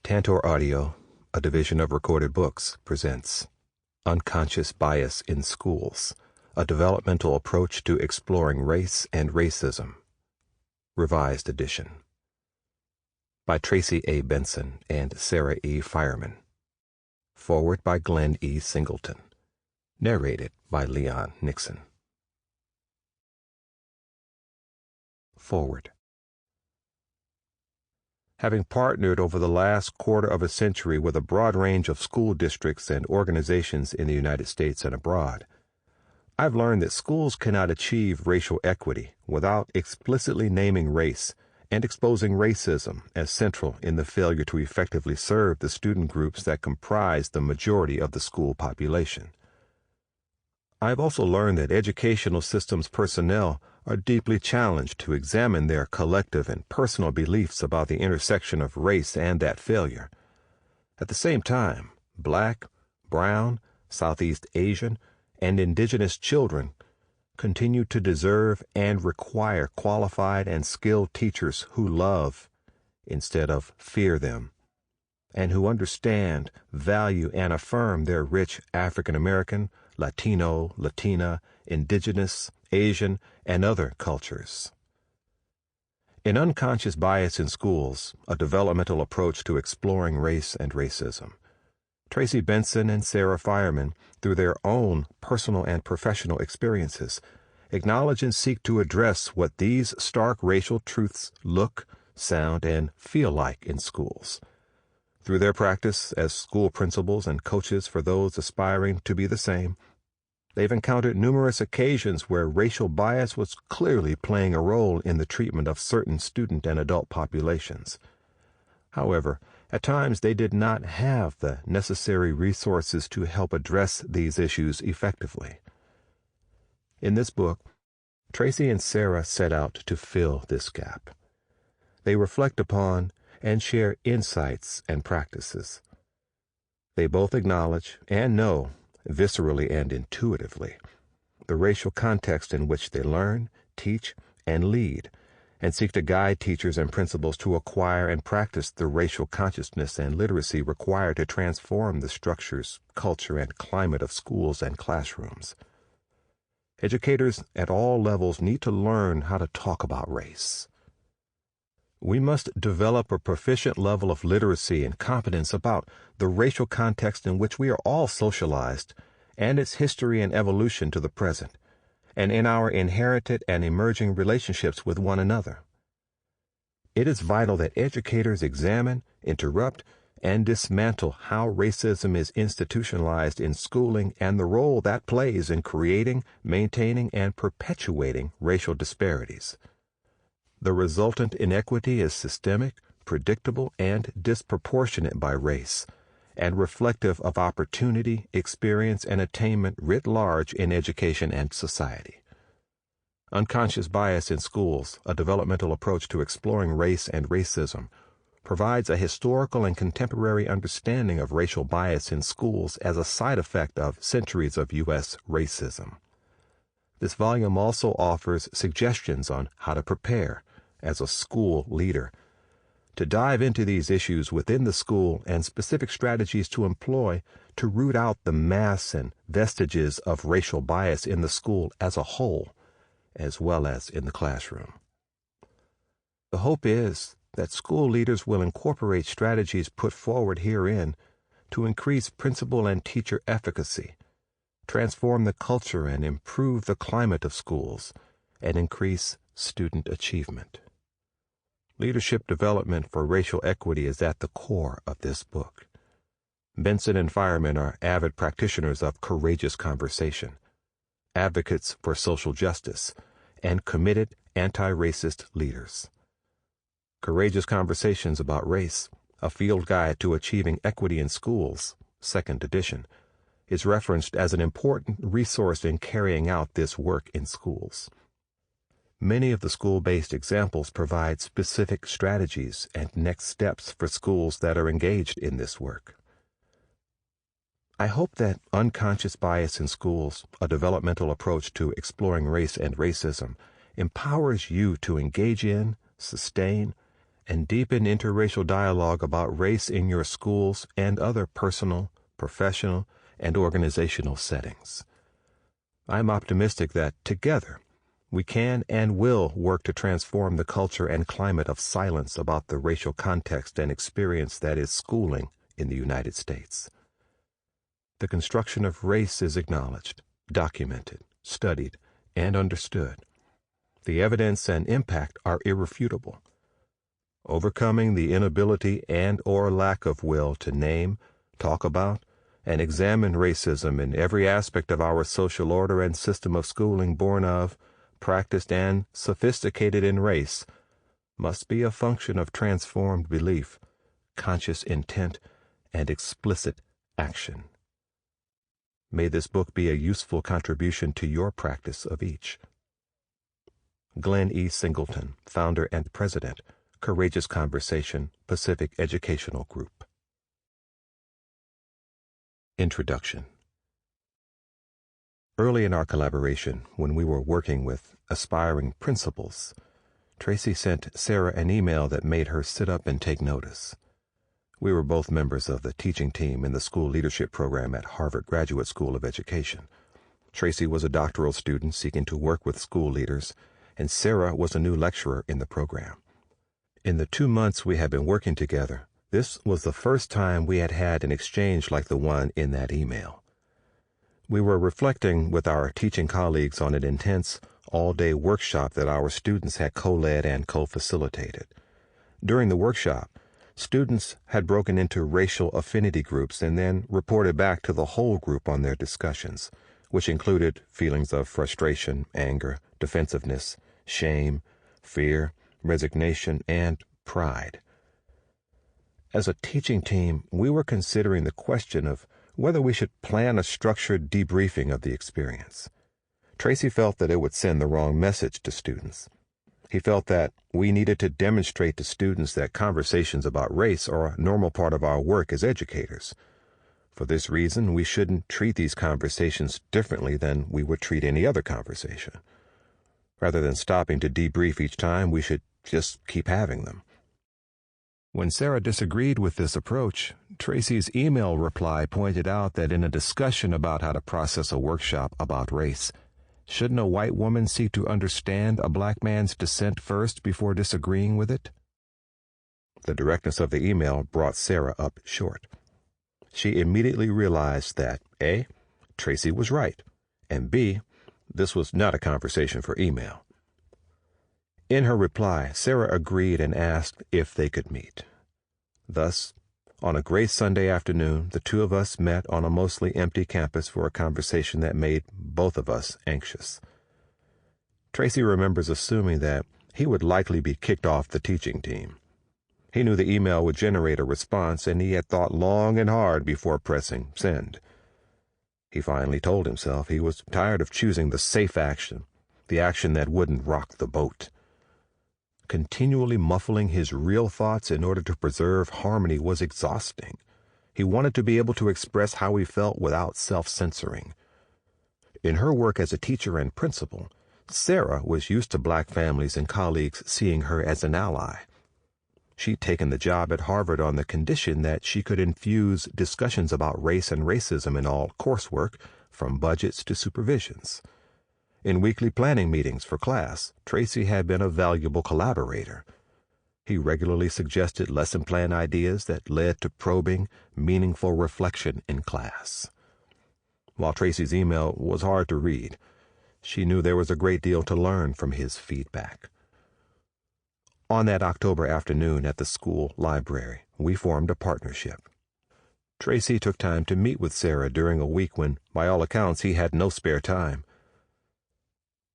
Tantor Audio, a division of Recorded Books, presents Unconscious Bias in Schools, a developmental approach to exploring race and racism. Revised edition. By Tracy A. Benson and Sarah E. Fiarman. Forward by Glenn E. Singleton. Narrated by Leon Nixon. Forward. Having partnered over the last quarter of a century with a broad range of school districts and organizations in the United States and abroad, I've learned that schools cannot achieve racial equity without explicitly naming race and exposing racism as central in the failure to effectively serve the student groups that comprise the majority of the school population. I've also learned that educational systems personnel are deeply challenged to examine their collective and personal beliefs about the intersection of race and that failure. At the same time, Black, Brown, Southeast Asian, and Indigenous children continue to deserve and require qualified and skilled teachers who love instead of fear them, and who understand, value, and affirm their rich African American, Latino, Latina, Indigenous, Asian, and other cultures. In Unconscious Bias in Schools, a developmental approach to exploring race and racism, Tracy Benson and Sarah Fiarman, through their own personal and professional experiences, acknowledge and seek to address what these stark racial truths look, sound, and feel like in schools. Through their practice as school principals and coaches for those aspiring to be the same, they've encountered numerous occasions where racial bias was clearly playing a role in the treatment of certain student and adult populations. However, at times they did not have the necessary resources to help address these issues effectively. In this book, Tracy and Sarah set out to fill this gap. They reflect upon and share insights and practices. They both acknowledge and know, viscerally and intuitively, the racial context in which they learn, teach, and lead, and seek to guide teachers and principals to acquire and practice the racial consciousness and literacy required to transform the structures, culture, and climate of schools and classrooms. Educators at all levels need to learn how to talk about race. We must develop a proficient level of literacy and competence about the racial context in which we are all socialized and its history and evolution to the present, and in our inherited and emerging relationships with one another. It is vital that educators examine, interrupt, and dismantle how racism is institutionalized in schooling and the role that plays in creating, maintaining, and perpetuating racial disparities. The resultant inequity is systemic, predictable, and disproportionate by race, and reflective of opportunity, experience, and attainment writ large in education and society. Unconscious Bias in Schools, a developmental approach to exploring race and racism, provides a historical and contemporary understanding of racial bias in schools as a side effect of centuries of U.S. racism. This volume also offers suggestions on how to prepare, as a school leader, to dive into these issues within the school and specific strategies to employ to root out the mass and vestiges of racial bias in the school as a whole, as well as in the classroom. The hope is that school leaders will incorporate strategies put forward herein to increase principal and teacher efficacy, transform the culture and improve the climate of schools, and increase student achievement. Leadership development for racial equity is at the core of this book. Benson and Fiarman are avid practitioners of courageous conversation, advocates for social justice, and committed anti-racist leaders. Courageous Conversations About Race, a field guide to achieving equity in schools, 2nd edition, is referenced as an important resource in carrying out this work in schools. Many of the school-based examples provide specific strategies and next steps for schools that are engaged in this work. I hope that Unconscious Bias in Schools, a developmental approach to exploring race and racism, empowers you to engage in, sustain, and deepen interracial dialogue about race in your schools and other personal, professional, and organizational settings. I'm optimistic that, together, we can and will work to transform the culture and climate of silence about the racial context and experience that is schooling in the United States. The construction of race is acknowledged, documented, studied, and understood. The evidence and impact are irrefutable. Overcoming the inability and/or lack of will to name, talk about, and examine racism in every aspect of our social order and system of schooling born of, practiced, and sophisticated in race must be a function of transformed belief, conscious intent, and explicit action. May this book be a useful contribution to your practice of each. Glenn E. Singleton, founder and president, Courageous Conversation, Pacific Educational Group. Introduction. Early in our collaboration, when we were working with aspiring principals, Tracy sent Sarah an email that made her sit up and take notice. We were both members of the teaching team in the school leadership program at Harvard Graduate School of Education. Tracy was a doctoral student seeking to work with school leaders, and Sarah was a new lecturer in the program. In the 2 months we had been working together, this was the first time we had had an exchange like the one in that email. We were reflecting with our teaching colleagues on an intense, all-day workshop that our students had co-led and co-facilitated. During the workshop, students had broken into racial affinity groups and then reported back to the whole group on their discussions, which included feelings of frustration, anger, defensiveness, shame, fear, resignation, and pride. As a teaching team, we were considering the question of whether we should plan a structured debriefing of the experience. Tracy felt that it would send the wrong message to students. He felt that we needed to demonstrate to students that conversations about race are a normal part of our work as educators. For this reason, we shouldn't treat these conversations differently than we would treat any other conversation. Rather than stopping to debrief each time, we should just keep having them. When Sarah disagreed with this approach, Tracy's email reply pointed out that in a discussion about how to process a workshop about race, shouldn't a white woman seek to understand a black man's dissent first before disagreeing with it? The directness of the email brought Sarah up short. She immediately realized that A, Tracy was right, and B, this was not a conversation for email. In her reply, Sarah agreed and asked if they could meet. Thus, on a gray Sunday afternoon, the two of us met on a mostly empty campus for a conversation that made both of us anxious. Tracy remembers assuming that he would likely be kicked off the teaching team. He knew the email would generate a response, and he had thought long and hard before pressing send. He finally told himself he was tired of choosing the safe action, the action that wouldn't rock the boat. Continually muffling his real thoughts in order to preserve harmony was exhausting. He wanted to be able to express how he felt without self-censoring. In her work as a teacher and principal, Sarah was used to black families and colleagues seeing her as an ally. She'd taken the job at Harvard on the condition that she could infuse discussions about race and racism in all coursework, from budgets to supervisions. In weekly planning meetings for class, Tracy had been a valuable collaborator. He regularly suggested lesson plan ideas that led to probing, meaningful reflection in class. While Tracy's email was hard to read, she knew there was a great deal to learn from his feedback. On that October afternoon at the school library, we formed a partnership. Tracy took time to meet with Sarah during a week when, by all accounts, he had no spare time.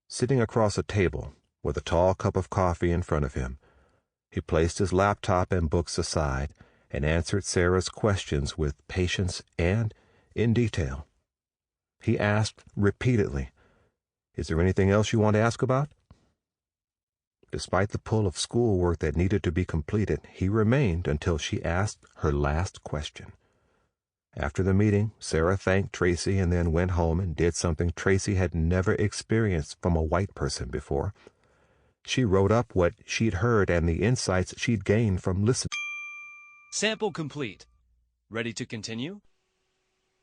Sitting across a table, with a tall cup of coffee in front of him, he placed his laptop and books aside and answered Sarah's questions with patience and in detail. He asked repeatedly, "Is there anything else you want to ask about?" Despite the pull of schoolwork that needed to be completed, he remained until she asked her last question. After the meeting, Sarah thanked Tracy and then went home and did something Tracy had never experienced from a white person before. She wrote up what she'd heard and the insights she'd gained from listening. Sample complete. Ready to continue?